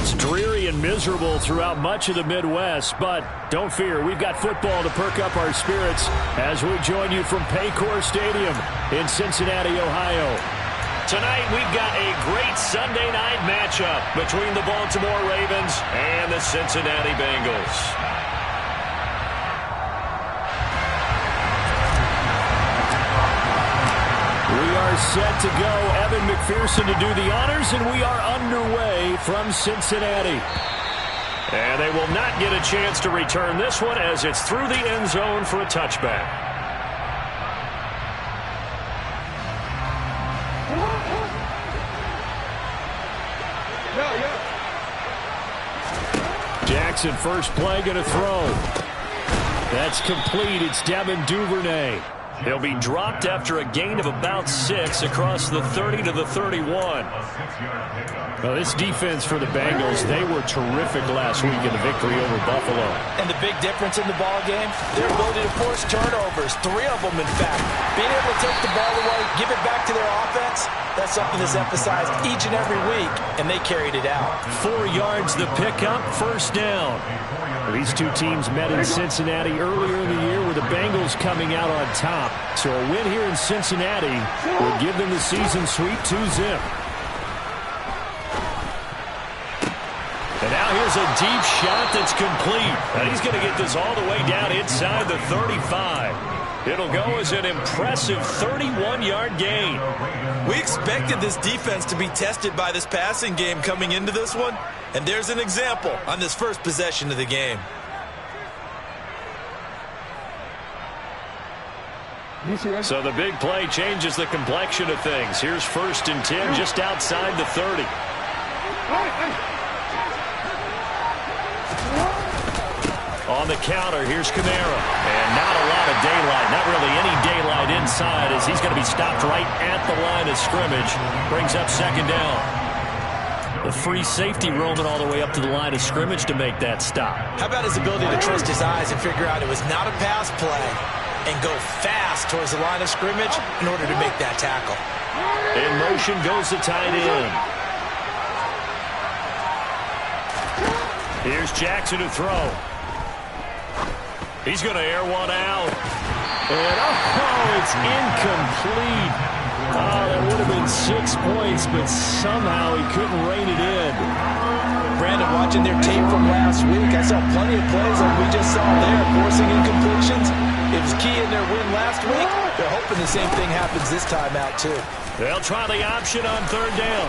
It's dreary and miserable throughout much of the Midwest, but don't fear, we've got football to perk up our spirits as we join you from Paycor Stadium in Cincinnati, Ohio. Tonight, we've got a great Sunday night matchup between the Baltimore Ravens and the Cincinnati Bengals. We are set to go. Evan McPherson to do the honors, and we are underway from Cincinnati. And they will not get a chance to return this one as it's through the end zone for a touchback. Jackson, first play, going to throw. That's complete. It's Devin Duvernay. He'll be dropped after a gain of about 6 across the 30 to the 31. Well, this defense for the Bengals, they were terrific last week in the victory over Buffalo. And the big difference in the ball game, their ability to force turnovers, 3 of them in fact. Being able to take the ball away, give it back to their offense, that's something that's emphasized each and every week, and they carried it out. 4 yards the pickup, first down. These two teams met in Cincinnati earlier in the year with the Bengals coming out on top. So a win here in Cincinnati would give them the season sweep 2-zip. And now here's a deep shot that's complete. And he's going to get this all the way down inside the 35. It'll go as an impressive 31-yard gain. We expected this defense to be tested by this passing game coming into this one. And there's an example on this first possession of the game. So the big play changes the complexion of things. Here's 1st and 10 just outside the 30. On the counter, here's Kamara. And not a lot of daylight, not really any daylight inside as he's going to be stopped right at the line of scrimmage. Brings up 2nd down. The free safety roaming all the way up to the line of scrimmage to make that stop. How about his ability to trust his eyes and figure out it was not a pass play and go fast towards the line of scrimmage in order to make that tackle. In motion goes the tight end. Here's Jackson to throw. He's going to air one out. And it's incomplete. Oh, that would have been 6 points, but somehow he couldn't rein it in. Brandon, watching their tape from last week, I saw plenty of plays like we just saw there, forcing incompletions. It was key in their win last week. They're hoping the same thing happens this time out, too. They'll try the option on 3rd down.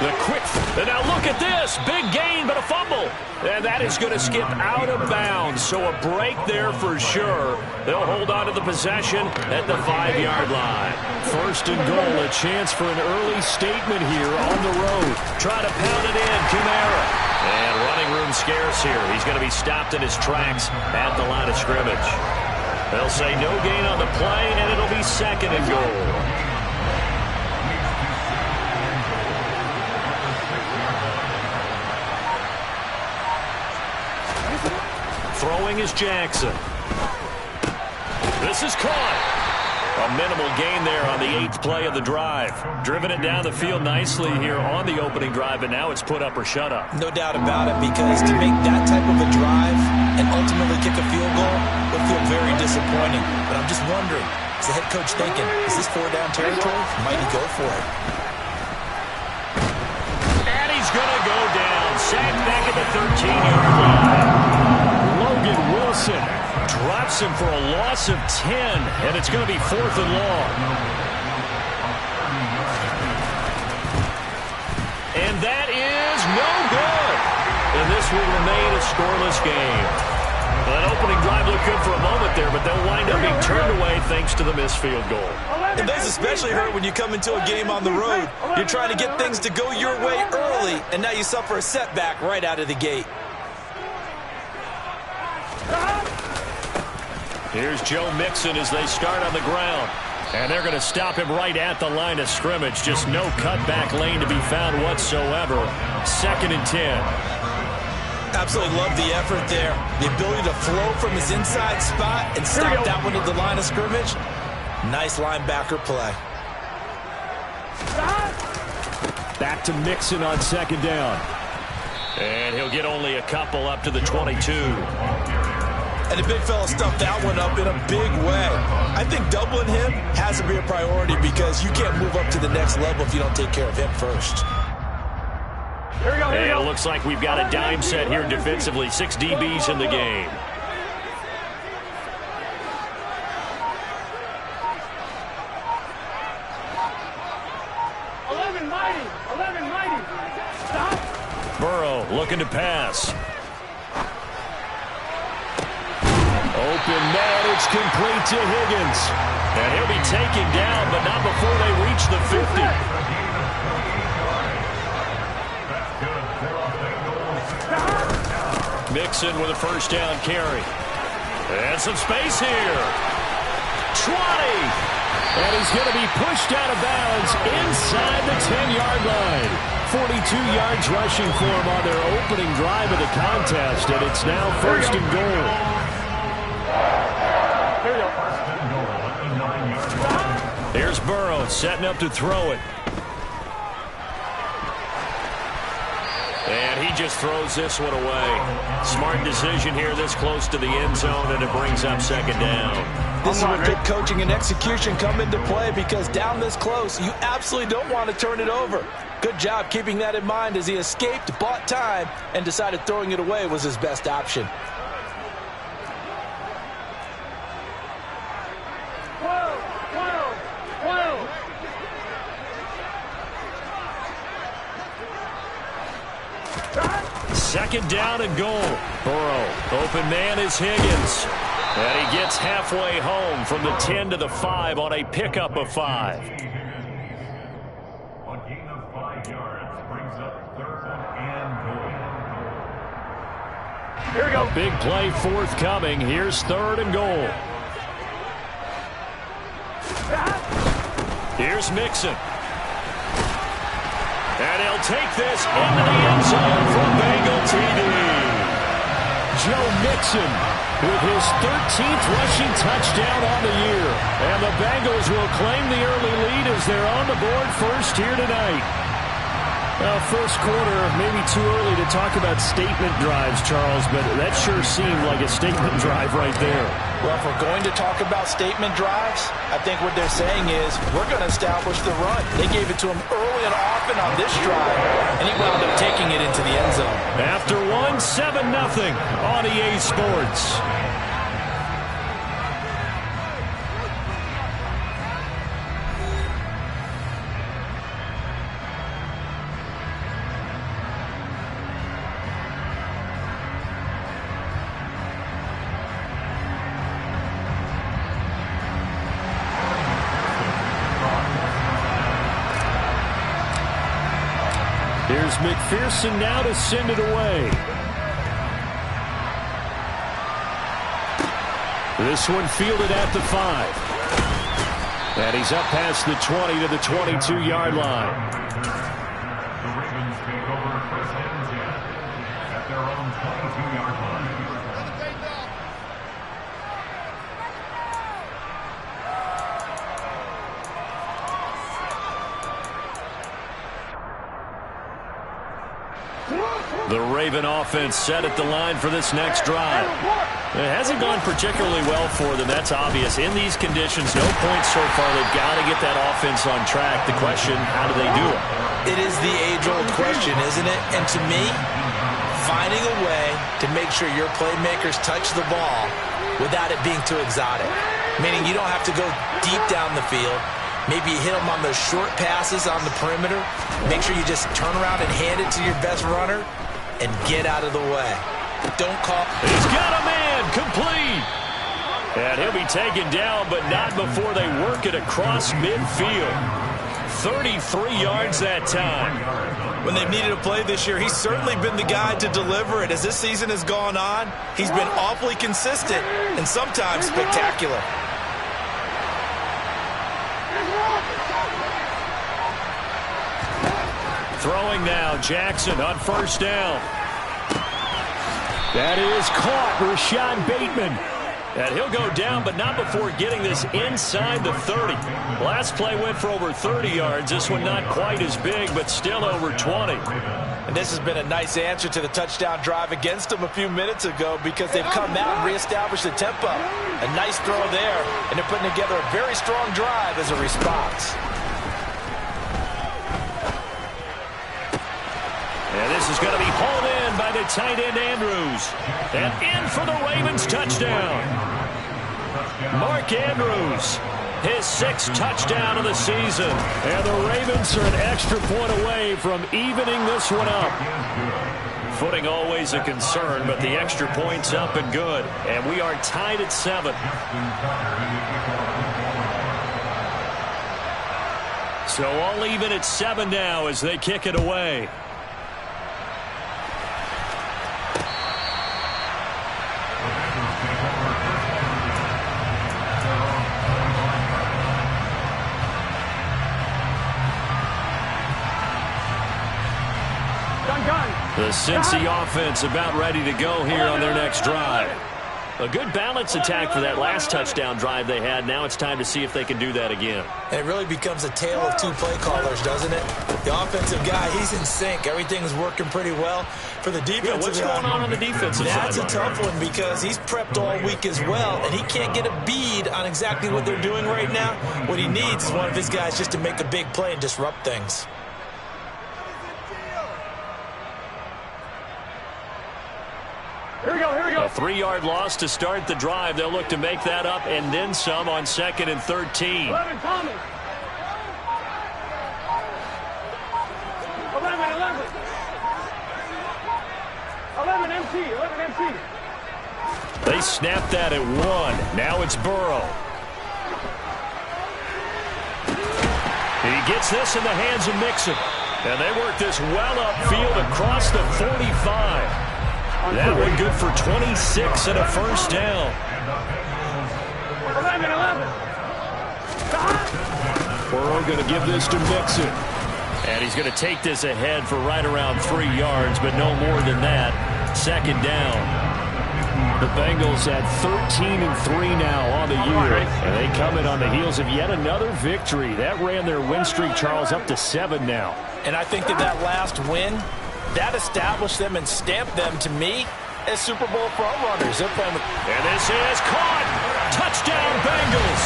The quick, and now look at this. Big gain, but a fumble. And that is going to skip out of bounds. So a break there for sure. They'll hold on to the possession at the 5-yard line. 1st and goal, a chance for an early statement here on the road. Try to pound it in, Kamara. And running room scarce here. He's going to be stopped in his tracks at the line of scrimmage. They'll say no gain on the play, and it'll be 2nd and goal. Throwing is Jackson. This is caught. A minimal gain there on the 8th play of the drive. Driven it down the field nicely here on the opening drive, and now it's put up or shut up. No doubt about it, because to make that type of a drive and ultimately kick a field goal would feel very disappointing. But I'm just wondering, is the head coach thinking, is this 4-down territory? Might he go for it? And he's going to go down. Sacked back at the 13-yard line. Wilson drops him for a loss of 10, and it's going to be 4th and long. And that is no good. And this will remain a scoreless game. Well, that opening drive looked good for a moment there, but they'll wind up being turned away thanks to the missed field goal. And those especially hurt when you come into a game on the road. You're trying to get things to go your way early, and now you suffer a setback right out of the gate. Here's Joe Mixon as they start on the ground. And they're going to stop him right at the line of scrimmage. Just no cutback lane to be found whatsoever. 2nd and 10. Absolutely love the effort there. The ability to flow from his inside spot and stop that one at the line of scrimmage. Nice linebacker play. Back to Mixon on second down. And he'll get only a couple up to the 22. And the big fella stuffed that one up in a big way. I think doubling him has to be a priority because you can't move up to the next level if you don't take care of him first. Here we go, here we go. It looks like we've got a dime set here defensively. 6 DBs in the game. Burrow looking to pass. Open man, it's complete to Higgins. And he'll be taken down, but not before they reach the 50. Mixon with a first down carry. And some space here. 20. And he's going to be pushed out of bounds inside the 10-yard line. 42 yards rushing for him on their opening drive of the contest, and it's now first and goal. Here's Burrow setting up to throw it. And he just throws this one away. Smart decision here this close to the end zone, and it brings up second down. This is where good coaching and execution come into play because down this close, you absolutely don't want to turn it over. Good job keeping that in mind as he escaped, bought time, and decided throwing it away was his best option. Second down and goal. Burrow, open man is Higgins. And he gets halfway home from the 10 to the 5 on a pickup of 5. A gain of 5 yards brings up 3rd and goal. Here we go. A big play forthcoming. Here's 3rd and goal. Here's Mixon. And he'll take this into the end zone for Bengal TD. Joe Mixon with his 13th rushing touchdown on the year. And the Bengals will claim the early lead as they're on the board first here tonight. Well, first quarter, maybe too early to talk about statement drives, Charles, but that sure seemed like a statement drive right there. Well, if we're going to talk about statement drives, I think what they're saying is we're going to establish the run. They gave it to him early and often on this drive, and he wound up taking it into the end zone. After 7-0 on EA Sports. Here's McPherson now to send it away. This one fielded at the 5. And he's up past the 20 to the 22-yard line. The Ravens take over first and 10 at their own 22-yard line. The Raven offense set at the line for this next drive. It hasn't gone particularly well for them, that's obvious. In these conditions, no points so far. They've got to get that offense on track. The question, how do they do it? It is the age-old question, isn't it? And to me, finding a way to make sure your playmakers touch the ball without it being too exotic. Meaning you don't have to go deep down the field. Maybe you hit them on those short passes on the perimeter. Make sure you just turn around and hand it to your best runner and get out of the way. Don't call. He's got a man complete. And he'll be taken down, but not before they work it across midfield. 33 yards that time. When they've needed a play this year, he's certainly been the guy to deliver it. As this season has gone on, he's been awfully consistent and sometimes spectacular. Throwing now, Jackson on first down. That is caught, Rashad Bateman. And he'll go down, but not before getting this inside the 30. Last play went for over 30 yards. This one not quite as big, but still over 20. And this has been a nice answer to the touchdown drive against them a few minutes ago because they've come out and reestablished the tempo. A nice throw there, and they're putting together a very strong drive as a response. And this is going to be hauled in by the tight end Andrews. And in for the Ravens touchdown. Mark Andrews, his 6th touchdown of the season. And the Ravens are an extra point away from evening this one up. Footing always a concern, but the extra point's up and good. And we are tied at 7. So all even at 7 now as they kick it away. The Cincy offense about ready to go here on their next drive. A good balance attack for that last touchdown drive they had. Now it's time to see if they can do that again. And it really becomes a tale of 2 play callers, doesn't it? The offensive guy, he's in sync. Everything's working pretty well. For the defensive what's going on the defensive side? That's a tough one because he's prepped all week as well, and he can't get a bead on exactly what they're doing right now. What he needs is one of his guys just to make a big play and disrupt things. Here we go. A 3-yard loss to start the drive. They'll look to make that up and then some on 2nd and 13. 11 Thomas. 11 MC. 11 MC. They snap that at 1. Now it's Burrow. He gets this in the hands of Mixon. And they work this well upfield across the 45. That one good for 26 and a first down. 11. Burrow going to give this to Mixon. And he's going to take this ahead for right around 3 yards, but no more than that. 2nd down. The Bengals at 13-3 now on the year. And they come in on the heels of yet another victory. That ran their win streak, Charles, up to 7 now. And I think that last win, that established them and stamped them, to me, as Super Bowl frontrunners. They're playing with... And this is caught. Touchdown, Bengals.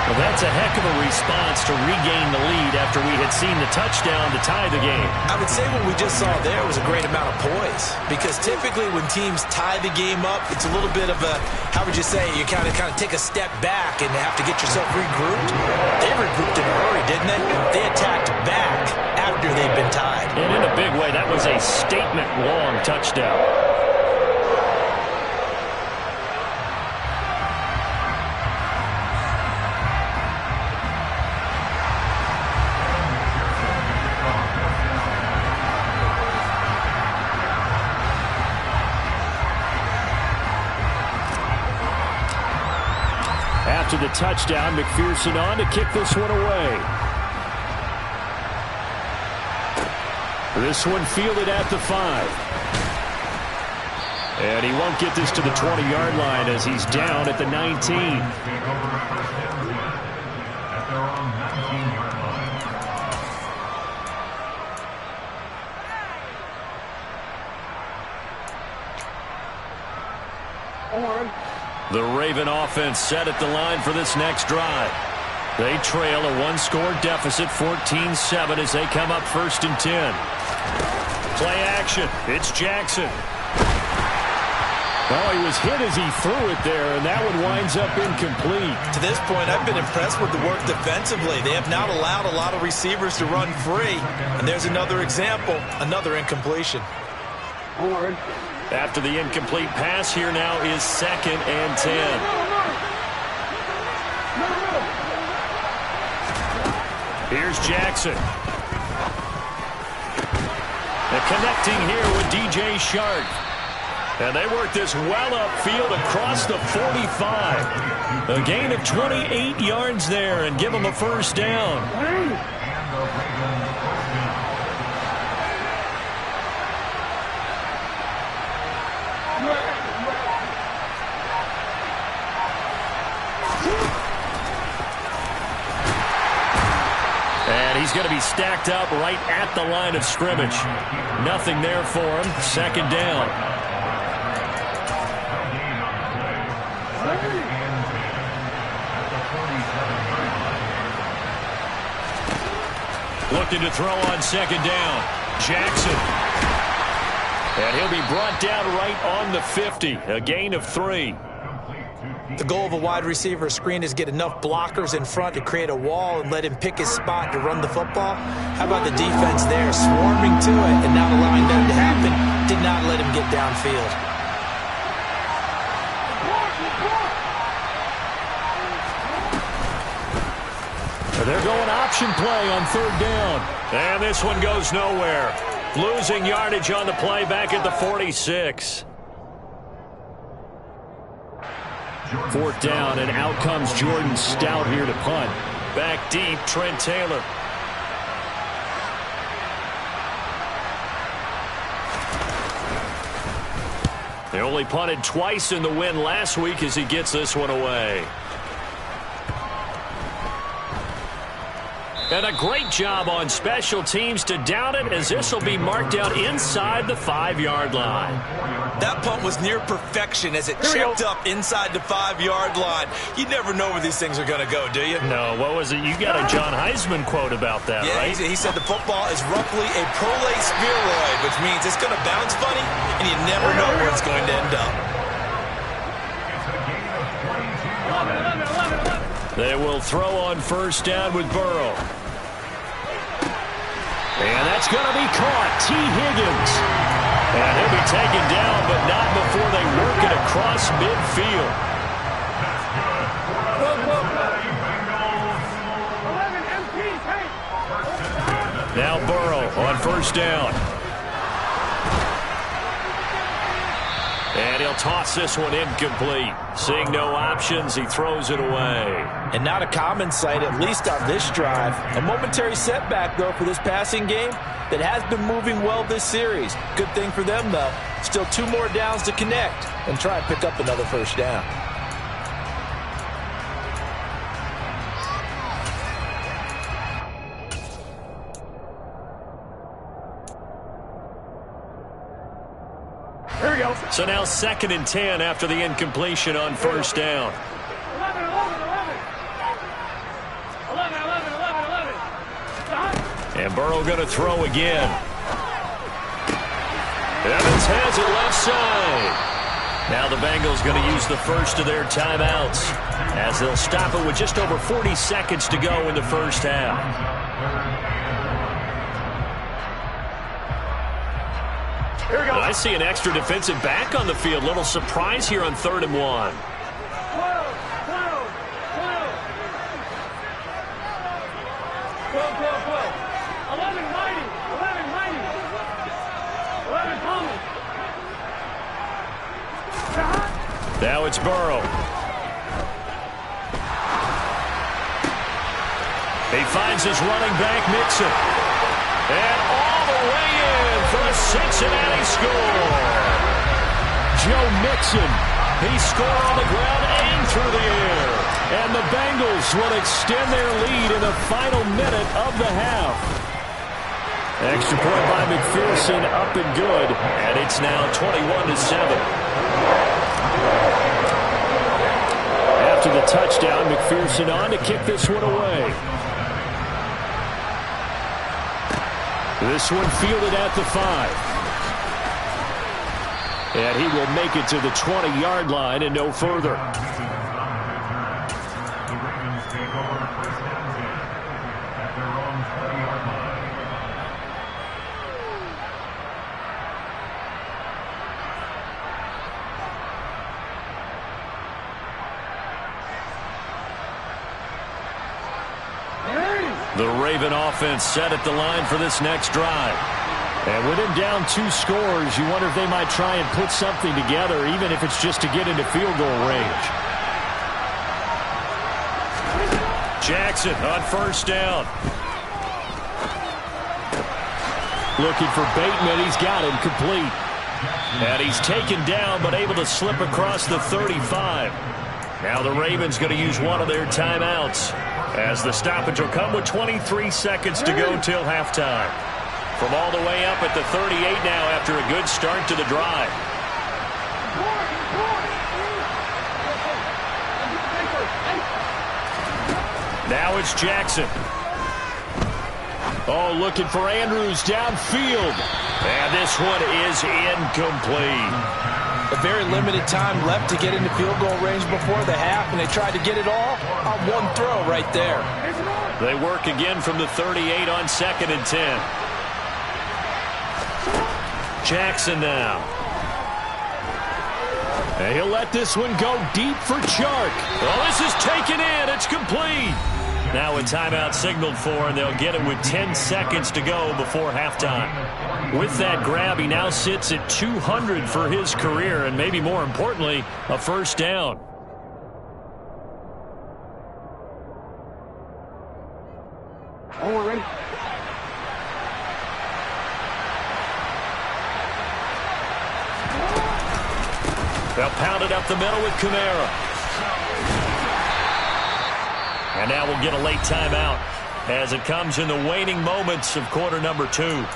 Well, that's a heck of a response to regain the lead after we had seen the touchdown to tie the game. I would say what we just saw there was a great amount of poise, because typically when teams tie the game up, it's a little bit of a, how would you say, you kind of take a step back and have to get yourself regrouped. They regrouped in a hurry, didn't they? They attacked back after they'd been tied. And in a big way, that was a statement-long touchdown. After the touchdown, McPherson on to kick this one away. This one fielded at the 5. And he won't get this to the 20-yard line as he's down at the 19. The Raven offense set at the line for this next drive. They trail a 1-score deficit, 14-7, as they come up 1st and 10. Play action. It's Jackson. Oh, he was hit as he threw it there, and that one winds up incomplete. To this point, I've been impressed with the work defensively. They have not allowed a lot of receivers to run free. And there's another example, another incompletion. After the incomplete pass, here now is 2nd and 10. Here's Jackson. And connecting here with DJ Shark. And they work this well upfield across the 45. A gain of 28 yards there and give them a first down. going to be stacked up right at the line of scrimmage. Nothing there for him. Second down. Looking to throw on second down. Jackson. And he'll be brought down right on the 50. A gain of 3. The goal of a wide receiver screen is get enough blockers in front to create a wall and let him pick his spot to run the football. How about the defense there, swarming to it and not allowing that to happen? Did not let him get downfield. They're going option play on third down. And this one goes nowhere. Losing yardage on the play back at the 46. Fourth down, and out comes Jordan Stout here to punt. Back deep, Trent Taylor. They only punted twice in the win last week as he gets this one away. And a great job on special teams to down it, as this will be marked out inside the 5-yard line. That punt was near perfection as it checked up inside the 5-yard line. You never know where these things are going to go, do you? No, what was it? You got a John Heisman quote about that, yeah, right? He said the football is roughly a prolate spheroid, which means it's going to bounce funny, and you never know where it's going to end up. They will throw on first down with Burrow. And that's going to be caught. T. Higgins. And he'll be taken down, but not before they work it across midfield. 11 MT, Now Burrow on first down. And he'll toss this one incomplete. Seeing no options, he throws it away. And not a common sight, at least on this drive. A momentary setback, though, for this passing game that has been moving well this series. Good thing for them, though. Still 2 more downs to connect and try and pick up another first down. Here we go. So now 2nd and 10 after the incompletion on first down. 11, 11, 11. 11. And Burrow going to throw again. Evans has it left side. Now the Bengals going to use the first of their timeouts as they'll stop it with just over 40 seconds to go in the first half. Here we go. I see an extra defensive back on the field. Little surprise here on 3rd and 1. 12. 11 mighty. 11 mighty. 11 Thomas. Now it's Burrow. He finds his running back, Mixon. And all the way in for a Cincinnati score. Joe Mixon. He scored on the ground and through the air. And the Bengals will extend their lead in the final minute of the half. Extra point by McPherson, up and good. And it's now 21-7. After the touchdown, McPherson on to kick this one away. This one fielded at the 5. And he will make it to the 20-yard line and no further. The Ravens take over first and 10 at their own 20-yard line. The Raven offense set at the line for this next drive. And with him down 2 scores, you wonder if they might try and put something together, even if it's just to get into field goal range. Jackson on first down. Looking for Bateman. He's got him complete. And he's taken down, but able to slip across the 35. Now the Ravens going to use one of their timeouts. As the stoppage will come with 23 seconds to go till halftime. From all the way up at the 38 now after a good start to the drive. Now it's Jackson. Oh, looking for Andrews downfield. And this one is incomplete. A very limited time left to get into field goal range before the half, and they tried to get it all on one throw right there. They work again from the 38 on 2nd and 10. Jackson now. And he'll let this one go deep for Chark. Well, this is taken in. It's complete. Now a timeout signaled for, and they'll get it with 10 seconds to go before halftime. With that grab, he now sits at 200 for his career, and maybe more importantly, a first down. Oh, we're ready. They'll pound it up the middle with Kamara. And now we'll get a late timeout as it comes in the waning moments of quarter number 2.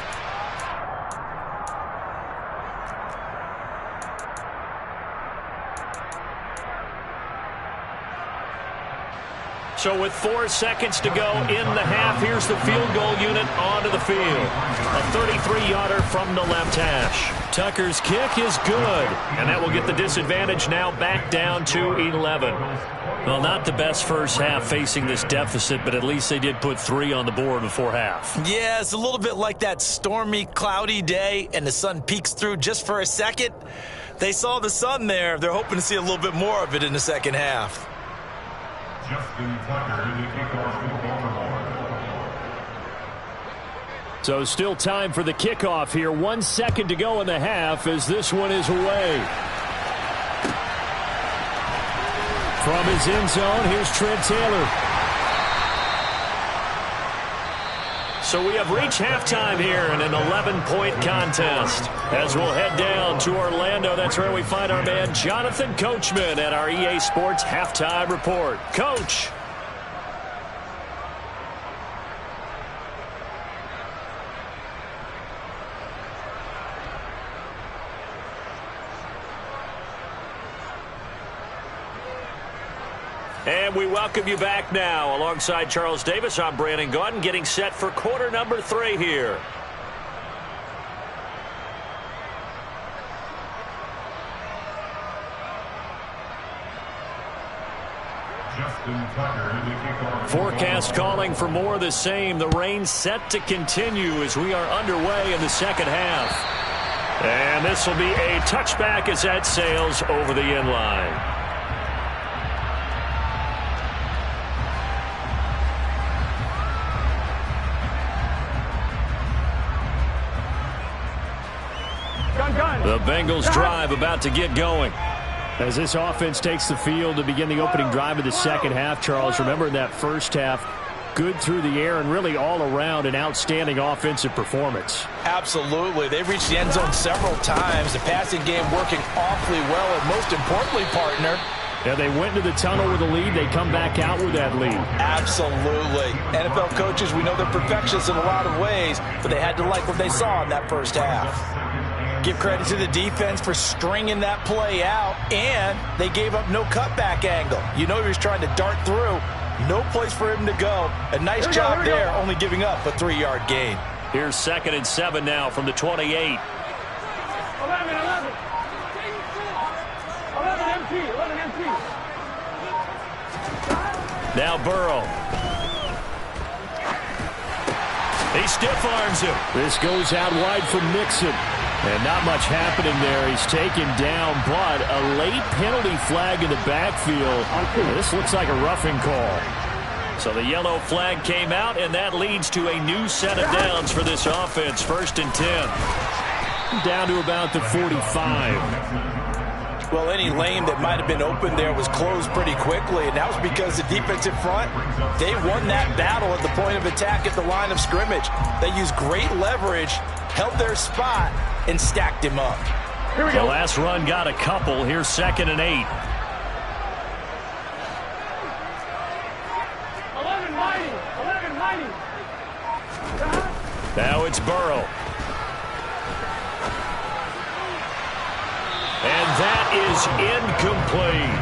So with 4 seconds to go in the half, here's the field goal unit onto the field. A 33-yarder from the left hash. Tucker's kick is good, and that will get the disadvantage now back down to 11. Well, not the best first half facing this deficit, but at least they did put 3 on the board before half. Yeah, it's a little bit like that stormy, cloudy day, and the sun peeks through just for a second. They saw the sun there. They're hoping to see a little bit more of it in the second half. Justin Tucker, the kickoff for Baltimore. So still time for the kickoff here. 1 second to go in the half as this one is away. From his end zone, here's Trent Taylor. So we have reached halftime here in an 11-point contest. As we'll head down to Orlando, that's where we find our man Jonathan Coachman at our EA Sports Halftime Report. Coach. And we welcome you back now. Alongside Charles Davis, I'm Brandon Gaudin, getting set for quarter number 3 here. Forecast calling for more of the same. The rain set to continue as we are underway in the second half. And this will be a touchback as that sails over the end line. The Bengals drive about to get going. As this offense takes the field to begin the opening drive of the second half, Charles, remember in that first half, good through the air and really all around an outstanding offensive performance. Absolutely. They've reached the end zone several times. The passing game working awfully well, and most importantly, partner, yeah, they went into the tunnel with a lead. They come back out with that lead. Absolutely. NFL coaches, we know they're perfectionists in a lot of ways, but they had to like what they saw in that first half. Give credit to the defense for stringing that play out, and they gave up no cutback angle. You know he was trying to dart through. No place for him to go. A nice job there, only giving up a 3-yard gain. Here's 2nd and 7 now from the 28. 11 MT. Now Burrow. He stiff arms him. This goes out wide from Mixon. And not much happening there. He's taken down, but a late penalty flag in the backfield. This looks like a roughing call. So the yellow flag came out, and that leads to a new set of downs for this offense. 1st and 10. Down to about the 45. Well, any lane that might have been open there was closed pretty quickly, and that was because the defensive front, they won that battle at the point of attack at the line of scrimmage. They used great leverage, held their spot, and stacked him up. Here we go. The last run got a couple. Here's 2nd and 8. 11, Now it's Burrow. And that is incomplete.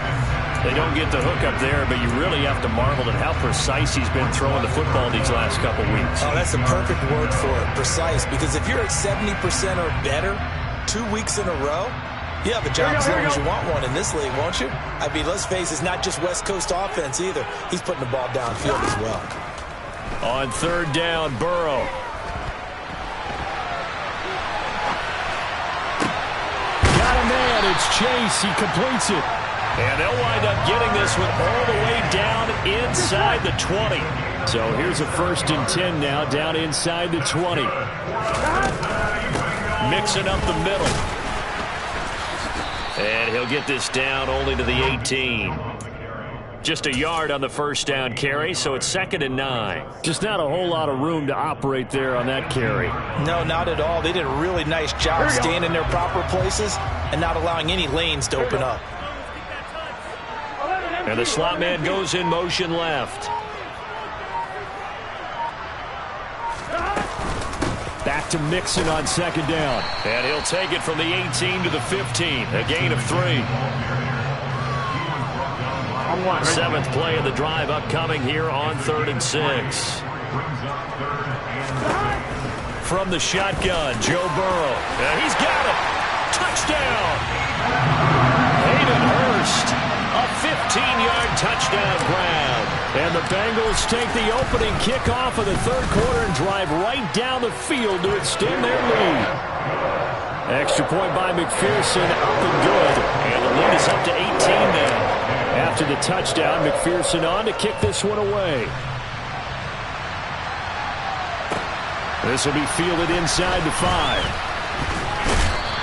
They don't get the hook up there, but you really have to marvel at how precise he's been throwing the football these last couple weeks. Oh, that's the perfect word for it, precise, because if you're at 70% or better 2 weeks in a row, you have a job as long as you want one in this league, won't you? I mean, let's face it, it's not just West Coast offense either. He's putting the ball downfield as well. On third down, Burrow. Got a man, it's Chase, he completes it. And they'll wind up getting this one all the way down inside the 20. So here's a 1st and 10 now, down inside the 20. Mixing up the middle. And he'll get this down only to the 18. Just a yard on the 1st down carry, so it's 2nd and 9. Just not a whole lot of room to operate there on that carry. No, not at all. They did a really nice job staying in their proper places and not allowing any lanes to open up. And the slot man goes in motion left. Back to Mixon on 2nd down. And he'll take it from the 18 to the 15. A gain of 3. 7th play of the drive upcoming here on 3rd and 6. From the shotgun, Joe Burrow. And he's got it. Touchdown. Hayden Hurst. A 15-yard touchdown grab. And the Bengals take the opening kickoff of the 3rd quarter and drive right down the field to extend their lead. Extra point by McPherson, up and good. And the lead is up to 18 now. After the touchdown, McPherson on to kick this one away. This will be fielded inside the 5.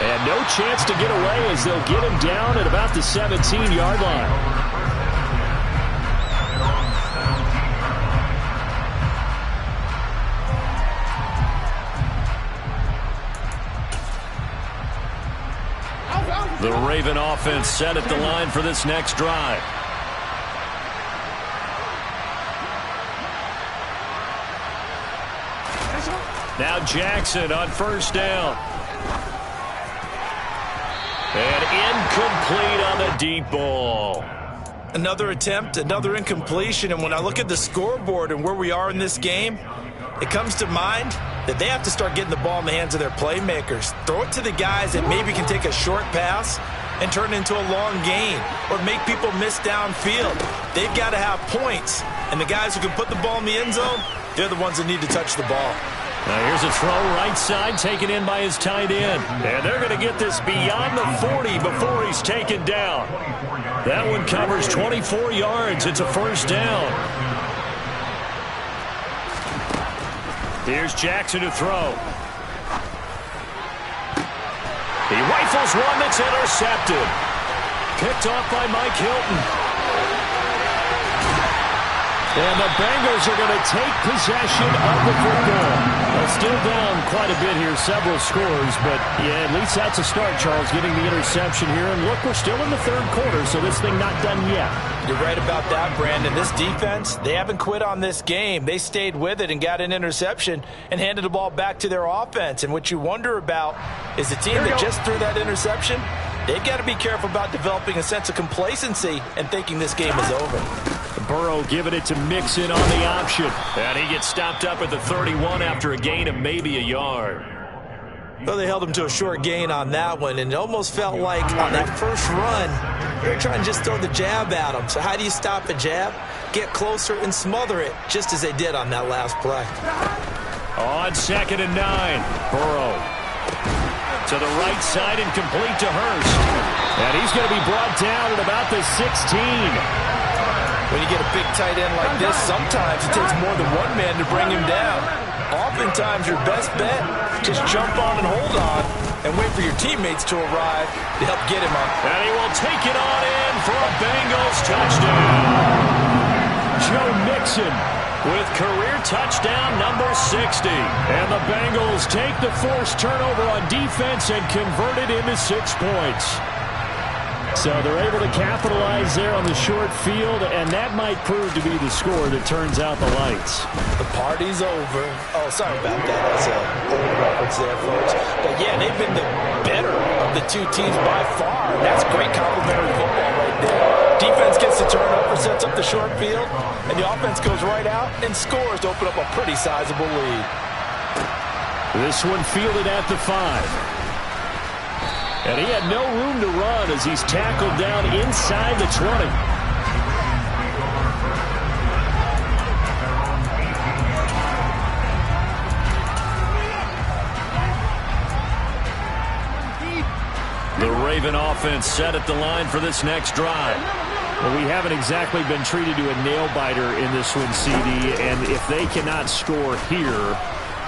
And no chance to get away as they'll get him down at about the 17-yard line. The Raven offense set at the line for this next drive. Now Jackson on 1st down. And incomplete on the deep ball. Another attempt, another incompletion, and when I look at the scoreboard and where we are in this game, it comes to mind that they have to start getting the ball in the hands of their playmakers. Throw it to the guys that maybe can take a short pass and turn it into a long gain or make people miss downfield. They've got to have points, and the guys who can put the ball in the end zone, they're the ones that need to touch the ball. Now here's a throw right side taken in by his tight end. And they're going to get this beyond the 40 before he's taken down. That one covers 24 yards. It's a 1st down. Here's Jackson to throw. He rifles one that's intercepted. Picked off by Mike Hilton. And the Bengals are going to take possession of the football. Still down quite a bit here, several scores, but yeah, at least that's a start, Charles, getting the interception here. And look, we're still in the 3rd quarter, so this thing not done yet. You're right about that, Brandon. This defense, they haven't quit on this game. They stayed with it and got an interception and handed the ball back to their offense. And what you wonder about is the team that just threw that interception, they've got to be careful about developing a sense of complacency and thinking this game is over. Burrow giving it to Mixon on the option. And he gets stopped up at the 31 after a gain of maybe a yard. Well, they held him to a short gain on that one, and it almost felt like on that first run, they were trying to just throw the jab at him. So how do you stop a jab? Get closer and smother it, just as they did on that last play. On 2nd and 9, Burrow to the right side and complete to Hurst. And he's going to be brought down at about the 16. When you get a big tight end like this, sometimes it takes more than one man to bring him down. Oftentimes, your best bet, just jump on and hold on and wait for your teammates to arrive to help get him up. And he will take it on in for a Bengals touchdown. Joe Mixon with career touchdown number 60. And the Bengals take the forced turnover on defense and convert it into 6 points. So they're able to capitalize there on the short field, and that might prove to be the score that turns out the lights. The party's over. Oh, sorry about that. That's a old reference there, folks. But, yeah, they've been the better of the two teams by far. That's great complimentary football right there. Defense gets the turnover, sets up the short field, and the offense goes right out and scores to open up a pretty sizable lead. This one fielded at the 5. And he had no room to run as he's tackled down inside the 20. The Raven offense set at the line for this next drive. Well, we haven't exactly been treated to a nail-biter in this one, CD, and if they cannot score here,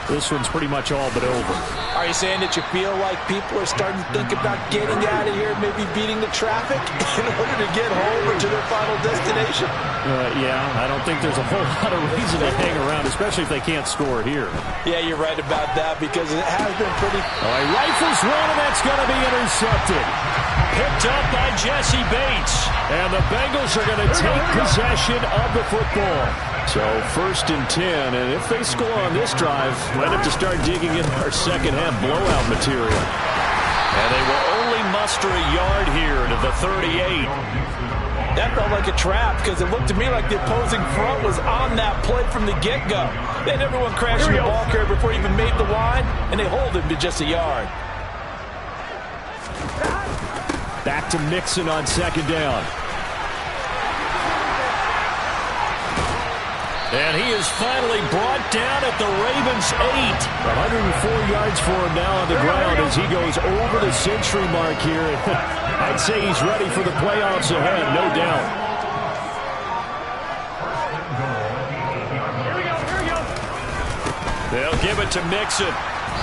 this one's pretty much all but over. Are you saying that you feel like people are starting to think about getting out of here, maybe beating the traffic in order to get home or to their final destination? Yeah, I don't think there's a whole lot of reason to hang around, especially if they can't score here. Yeah, you're right about that because it has been pretty... Oh, he rifles one, and that's going to be intercepted. Picked up by Jesse Bates. And the Bengals are going to take possession of the football. So 1st and 10, and if they score on this drive, we'll have to start digging in our second half blowout material. And they will only muster a yard here to the 38. That felt like a trap because it looked to me like the opposing front was on that play from the get-go. They had everyone crashing the ball carrier before he even made the line, and they hold him to just a yard. Back to Mixon on 2nd down. And he is finally brought down at the Ravens' 8. 104 yards for him now on the ground as he goes over the century mark here. I'd say he's ready for the playoffs ahead, no doubt. Here we go. They'll give it to Mixon.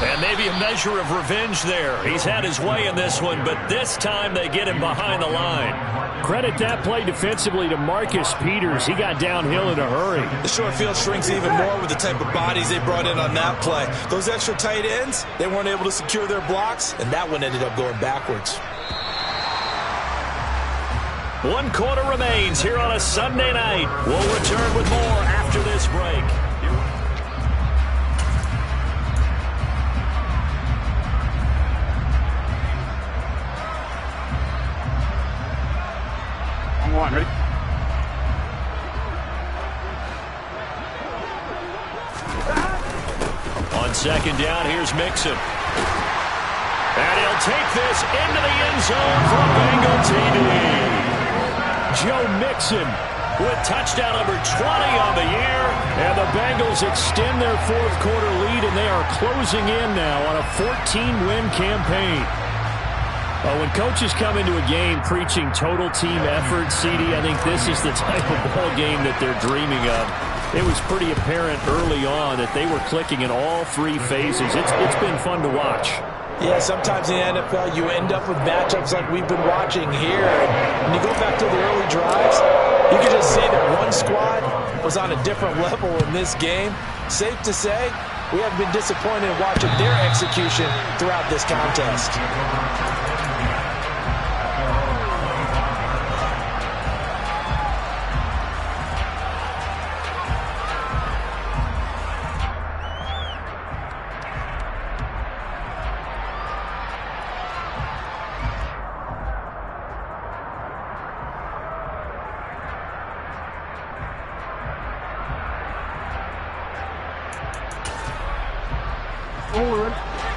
And maybe a measure of revenge there. He's had his way in this one, but this time they get him behind the line. Credit that play defensively to Marcus Peters. He got downhill in a hurry. The short field shrinks even more with the type of bodies they brought in on that play. Those extra tight ends, they weren't able to secure their blocks, and that one ended up going backwards. 1 quarter remains here on a Sunday night. We'll return with more after this break. Ready? On 2nd down, here's Mixon. And he'll take this into the end zone for a Bengal TD. Joe Mixon with touchdown number 20 on the year. And the Bengals extend their 4th quarter lead, and they are closing in now on a 14-win campaign. When coaches come into a game preaching total team effort, CD, I think this is the type of ball game that they're dreaming of. It was pretty apparent early on that they were clicking in all 3 phases. It's been fun to watch. Yeah, sometimes in the NFL you end up with matchups like we've been watching here. When you go back to the early drives, you can just see that one squad was on a different level in this game. Safe to say, we have been disappointed in watching their execution throughout this contest.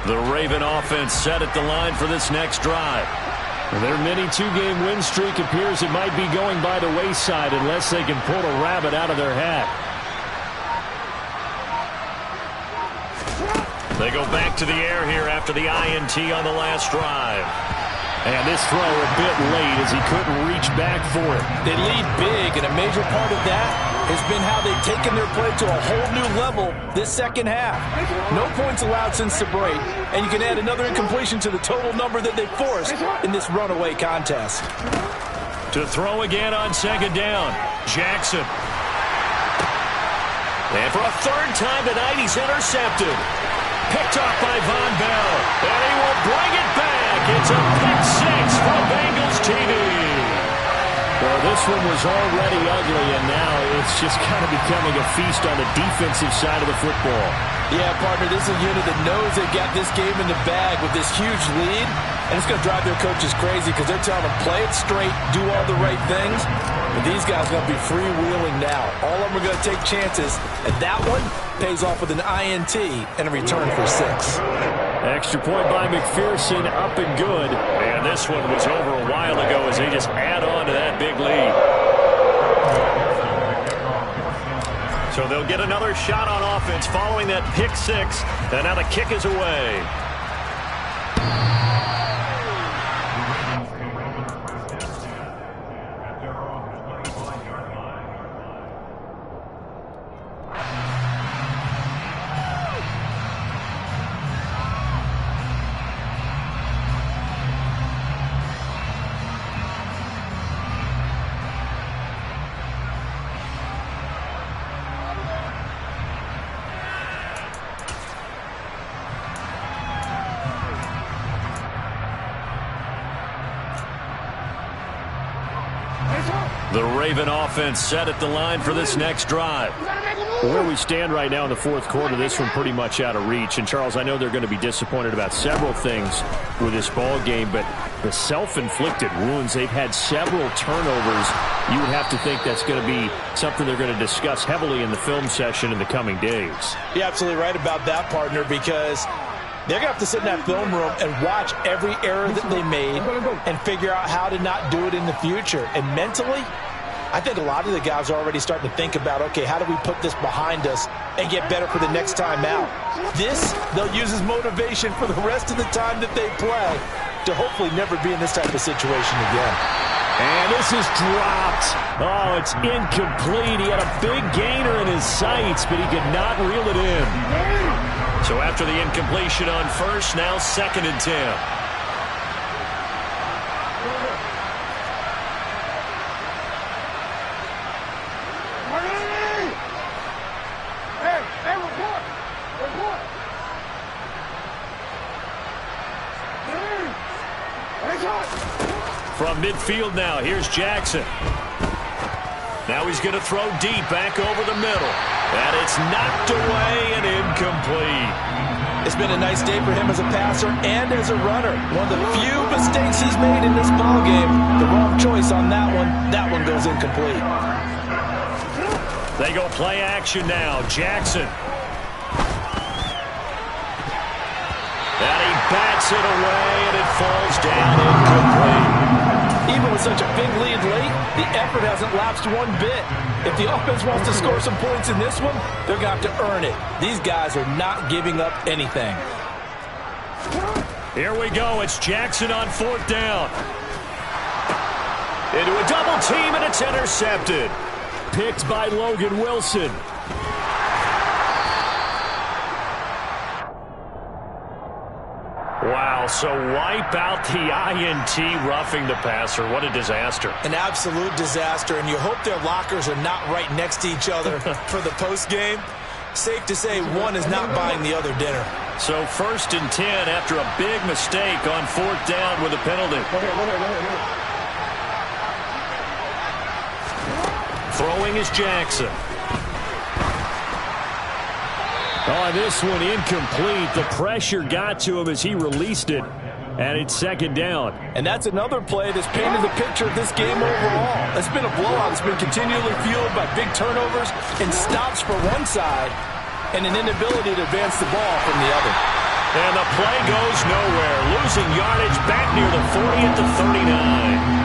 The Raven offense set at the line for this next drive. Their mini 2-game win streak appears it might be going by the wayside unless they can pull a rabbit out of their hat. They go back to the air here after the INT on the last drive. And this throw a bit late as he couldn't reach back for it. They lead big, and a major part of that has been how they've taken their play to a whole new level this second half. No points allowed since the break, and you can add another incompletion to the total number that they forced in this runaway contest. To throw again on 2nd down, Jackson. And for a 3rd time tonight, he's intercepted. Picked off by Von Bell, and he will bring it back. It's a pick 6 for Bengals TV. this one was already ugly, and now it's just kind of becoming a feast on the defensive side of the football. Yeah, partner, this is a unit that knows they've got this game in the bag with this huge lead, and it's going to drive their coaches crazy because they're telling them, play it straight, do all the right things. But these guys are going to be freewheeling now. All of them are going to take chances, and that one pays off with an INT and a return for 6. Extra point by McPherson, up and good. And this one was over a while ago as they just add on to that big lead. So they'll get another shot on offense following that pick 6. And now the kick is away. The Raven offense set at the line for this next drive. Where we stand right now in the fourth quarter, this one pretty much out of reach. And, Charles, I know they're going to be disappointed about several things with this ball game, but the self-inflicted wounds, they've had several turnovers. You would have to think that's going to be something they're going to discuss heavily in the film session in the coming days. You're absolutely right about that, partner, because they're going to have to sit in that film room and watch every error that they made and figure out how to not do it in the future. And mentally, I think a lot of the guys are already starting to think about, okay, how do we put this behind us and get better for the next time out? This, they'll use as motivation for the rest of the time that they play to hopefully never be in this type of situation again. And this is dropped. Oh, it's incomplete. He had a big gainer in his sights, but he could not reel it in. So after the incompletion on first, now 2nd and 10. From midfield now, here's Jackson. Now he's going to throw deep back over the middle. And it's knocked away and incomplete. It's been a nice day for him as a passer and as a runner. One of the few mistakes he's made in this ballgame. The wrong choice on that one. That one goes incomplete. They go play action now. Jackson. And he bats it away, and it falls down incomplete. Even with such a big lead late, the effort hasn't lapsed one bit. If the offense wants to score some points in this one, they're going to have to earn it. These guys are not giving up anything. Here we go. It's Jackson on 4th down. Into a double team, and it's intercepted. Picked by Logan Wilson. Wow, so wipe out the INT roughing the passer. What a disaster. An absolute disaster, and you hope their lockers are not right next to each other for the postgame. Safe to say one is not buying the other dinner. So 1st and 10 after a big mistake on 4th down with a penalty. Throwing is Jackson. Oh, this one incomplete. The pressure got to him as he released it, and it's 2nd down. And that's another play that's painted the picture of this game overall. It's been a blowout. It's been continually fueled by big turnovers and stops for one side and an inability to advance the ball from the other. And the play goes nowhere. Losing yardage back near the 40 at the 39.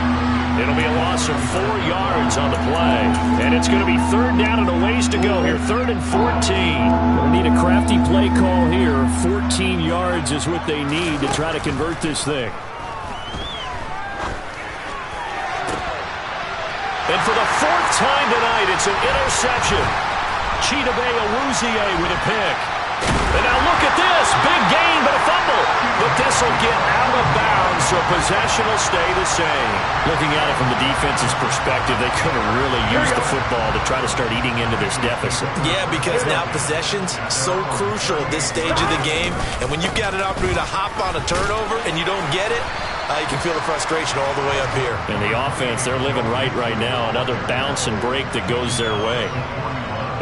It'll be a loss of 4 yards on the play. And it's going to be 3rd down and a ways to go here. 3rd and 14. They'll need a crafty play call here. 14 yards is what they need to try to convert this thing. And for the 4th time tonight, it's an interception. Chidobe Awuzie with a pick. And now look at this. Big gain, but a fumble. But this will get out of bounds, so possession will stay the same. Looking at it from the defense's perspective, they could have really used the football to try to start eating into this deficit. Yeah, because now possession's so crucial at this stage of the game. And when you've got an opportunity to hop on a turnover and you don't get it, You can feel the frustration all the way up here. And the offense, they're living right now. Another bounce and break that goes their way.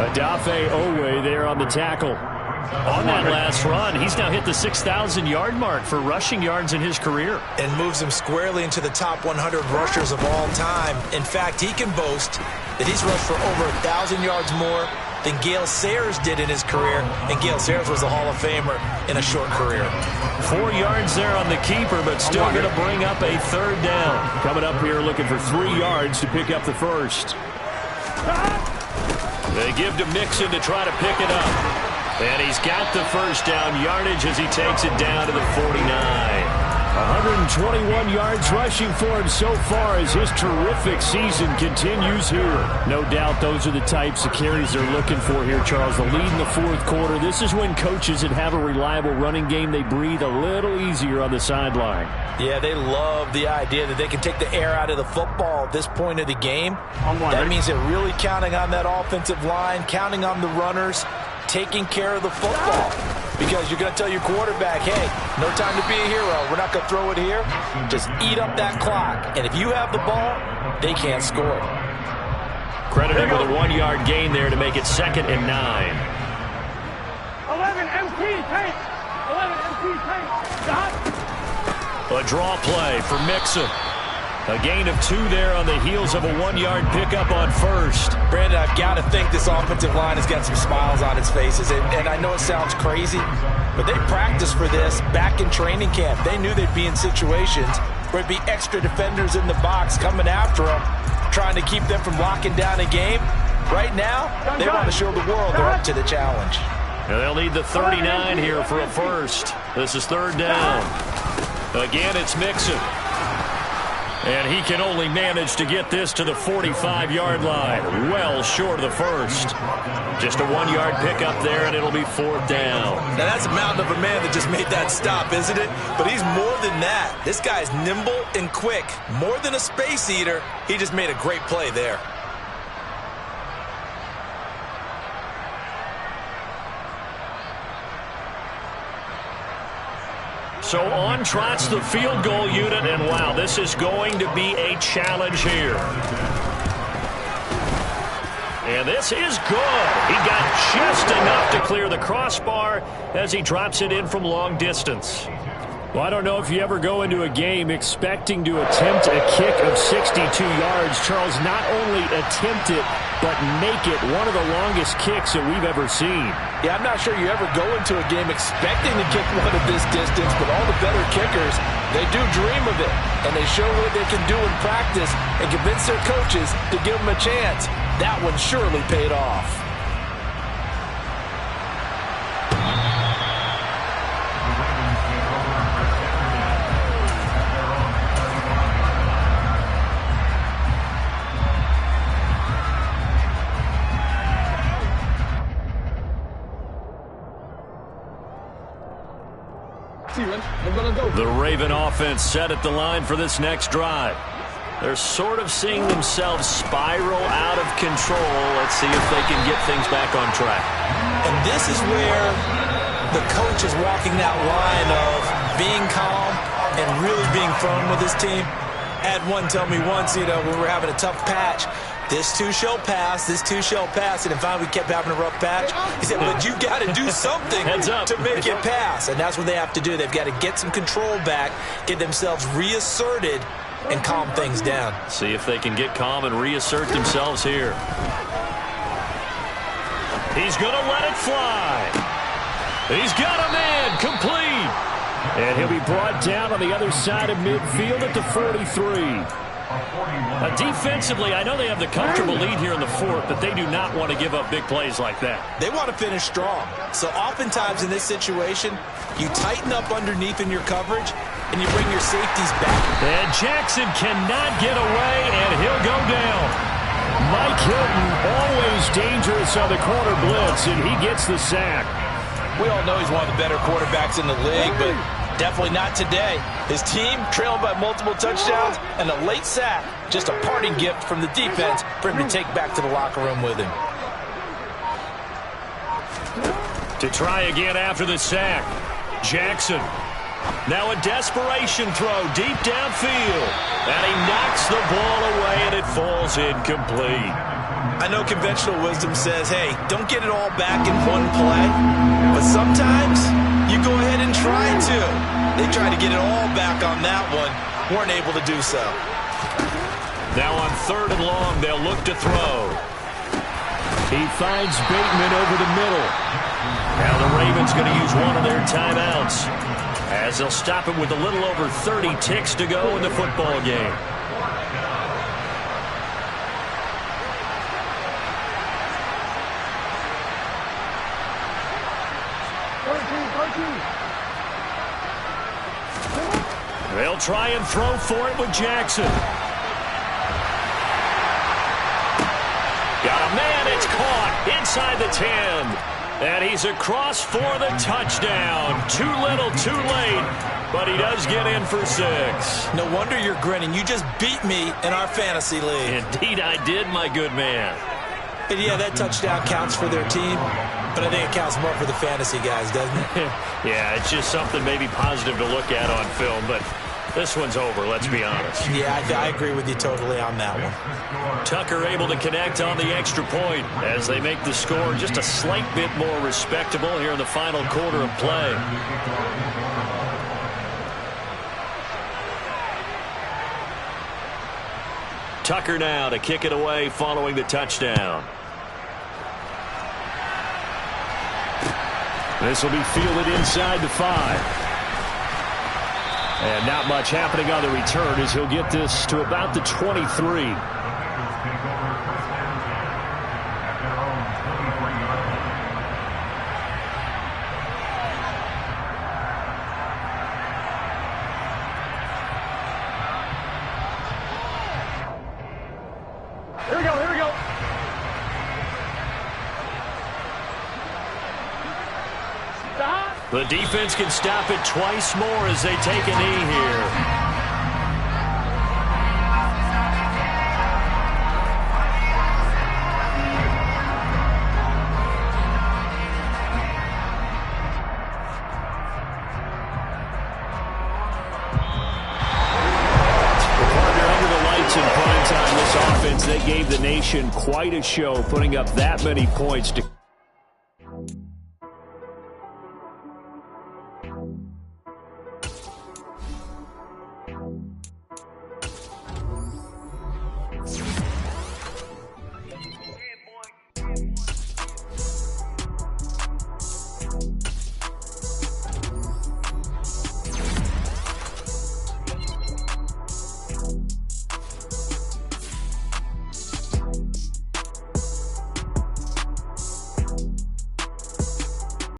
Adafe Owe there on the tackle. On that last run, he's now hit the 6,000-yard mark for rushing yards in his career. And moves him squarely into the top 100 rushers of all time. In fact, he can boast that he's rushed for over 1,000 yards more than Gale Sayers did in his career. And Gale Sayers was a Hall of Famer in a short career. 4 yards there on the keeper, but still going to bring up a third down. Coming up here looking for 3 yards to pick up the first. They give to Mixon to try to pick it up. And he's got the first down yardage as he takes it down to the 49. 121 yards rushing for him so far as his terrific season continues here. No doubt those are the types of carries they're looking for here, Charles. The lead in the fourth quarter. This is when coaches that have a reliable running game, they breathe a little easier on the sideline. Yeah, they love the idea that they can take the air out of the football at this point of the game. That means they're really counting on that offensive line, counting on the runners, taking care of the football. Because you're going to tell your quarterback, hey, no time to be a hero. We're not going to throw it here. Just eat up that clock. And if you have the ball, they can't score. Credited with a 1-yard gain there to make it 2nd and 9. 11 MT tank. 11 MT tank. A draw play for Mixon. A gain of 2 there on the heels of a 1-yard pickup on first. Brandon, I've got to think this offensive line has got some smiles on its faces. And I know it sounds crazy, but they practiced for this back in training camp. They knew they'd be in situations where it'd be extra defenders in the box coming after them, trying to keep them from locking down a game. Right now, they want to show the world they're up to the challenge. And they'll need the 39 here for a first. This is 3rd down. Again, it's Mixon. And he can only manage to get this to the 45-yard line. Well short of the first. Just a 1-yard pickup there, and it'll be 4th down. Now, that's a mountain of a man that just made that stop, isn't it? But he's more than that. This guy's nimble and quick. More than a space eater. He just made a great play there. So on trots the field goal unit, and wow, this is going to be a challenge here. And this is good. He got just enough to clear the crossbar as he drops it in from long distance. Well, I don't know if you ever go into a game expecting to attempt a kick of 62 yards. Charles, not only attempt it, but make it one of the longest kicks that we've ever seen. Yeah, I'm not sure you ever go into a game expecting to kick one of this distance, but all the better kickers, they do dream of it, and they show what they can do in practice and convince their coaches to give them a chance. That one surely paid off. The Raven offense set at the line for this next drive. They're sort of seeing themselves spiral out of control. Let's see if they can get things back on track. And this is where the coach is walking that line of being calm and really being firm with his team. Had one tell me once, when we were having a tough patch, this too shall pass, this too shall pass. And if we kept having a rough patch, he said, but you got to do something to make it pass. And that's what they have to do. They've got to get some control back, get themselves reasserted, and calm things down. See if they can get calm and reassert themselves here. He's going to let it fly. He's got a man complete. And he'll be brought down on the other side of midfield at the 43. Defensively, I know they have the comfortable lead here in the fourth, but they do not want to give up big plays like that. They want to finish strong. So oftentimes in this situation, you tighten up underneath in your coverage, and you bring your safeties back. And Jackson cannot get away, and he'll go down. Mike Hilton, always dangerous on the corner blitz, and he gets the sack. We all know he's one of the better quarterbacks in the league, but definitely not today. His team trailing by multiple touchdowns, and a late sack, just a parting gift from the defense for him to take back to the locker room with him. To try again after the sack, Jackson. Now a desperation throw deep downfield. And he knocks the ball away, and it falls incomplete. I know conventional wisdom says, hey, don't get it all back in one play. But sometimes you go ahead and try to. They tried to get it all back on that one. Weren't able to do so. Now on 3rd and long, they'll look to throw. He finds Bateman over the middle. Now the Ravens going to use one of their timeouts, as they'll stop it with a little over 30 ticks to go in the football game. They'll try and throw for it with Jackson. Got a man, it's caught inside the 10. And he's across for the touchdown. Too little, too late, but he does get in for 6. No wonder you're grinning. You just beat me in our fantasy league. Indeed I did, my good man. And yeah, that touchdown counts for their team, but I think it counts more for the fantasy guys, doesn't it? Yeah, it's just something maybe positive to look at on film, but this one's over, let's be honest. Yeah, I agree with you totally on that one. Tucker able to connect on the extra point as they make the score just a slight bit more respectable here in the final quarter of play. Tucker now to kick it away following the touchdown. This will be fielded inside the 5. And not much happening on the return as he'll get this to about the 23. Here we go, here we go. Stop. The defense can stop it twice more as they take a knee here. They gave the nation quite a show, putting up that many points to